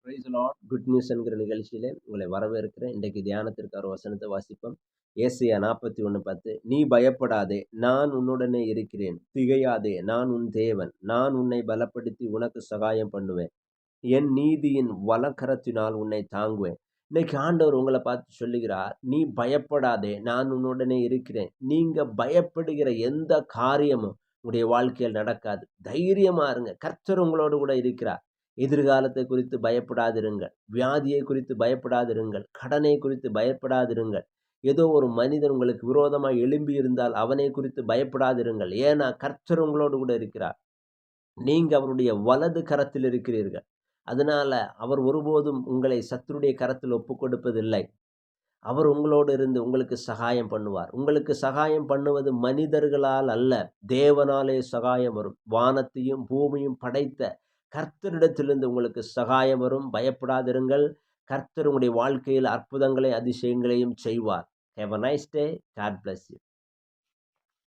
Price Lord. Good news என்கிற நிகழ்ச்சியிலே உங்களை வரவேற்கிறேன். இன்றைக்கு தியானத்திற்கு ஒரு வசனத்தை வாசிப்போம். ஏசாயா 41:10. நீ பயப்படாதே, நான் உன்னுடனே இருக்கிறேன். திகையாதே, நான் உன் தேவன். நான் உன்னை பலப்படுத்தி உனக்கு சகாயம் பண்ணுவேன். என் நீதியின் வலக்கரத்தினால் உன்னை தாங்குவேன். இன்னைக்கு ஆண்டவர் உங்களை பார்த்து சொல்லுகிறார், நீ பயப்படாதே, நான் உன்னுடனே இருக்கிறேன். நீங்க பயப்படுகிற எந்த காரியமும் உங்களுடைய வாழ்க்கையில் நடக்காது. தைரியமா இருங்க. கர்த்தர் உங்களோடு கூட இருக்கிறார். எதிர்காலத்தை குறித்து பயப்படாதிருங்கள். வியாதியை குறித்து பயப்படாதிருங்கள். கடனை குறித்து பயப்படாதிருங்கள். ஏதோ ஒரு மனிதன் உங்களுக்கு விரோதமாய் எழும்பி இருந்தால் அவனை குறித்து பயப்படாதிருங்கள். ஏன்னா கர்த்தர் உங்களோடு கூட இருக்கிறார். நீங்க அவருடைய வலது கரத்தில் இருக்கிறீர்கள். அதனால அவர் ஒருபோதும் உங்களை சத்துருடைய கரத்தில் ஒப்புக் கொடுப்பதில்லை. அவர் உங்களோடு இருந்து உங்களுக்கு சகாயம் பண்ணுவார். உங்களுக்கு சகாயம் பண்ணுவது மனிதர்களால் அல்ல, தேவனாலே சகாயம் வரும். வானத்தையும் பூமியும் படைத்த கர்த்தரிடத்திலிருந்து உங்களுக்கு சகாயம் வரும். பயப்படாதிருங்கள். கர்த்தர் உங்களுடைய வாழ்க்கையில் அற்புதங்களை அதிசயங்களையும் செய்வார். Have a nice day. God bless you.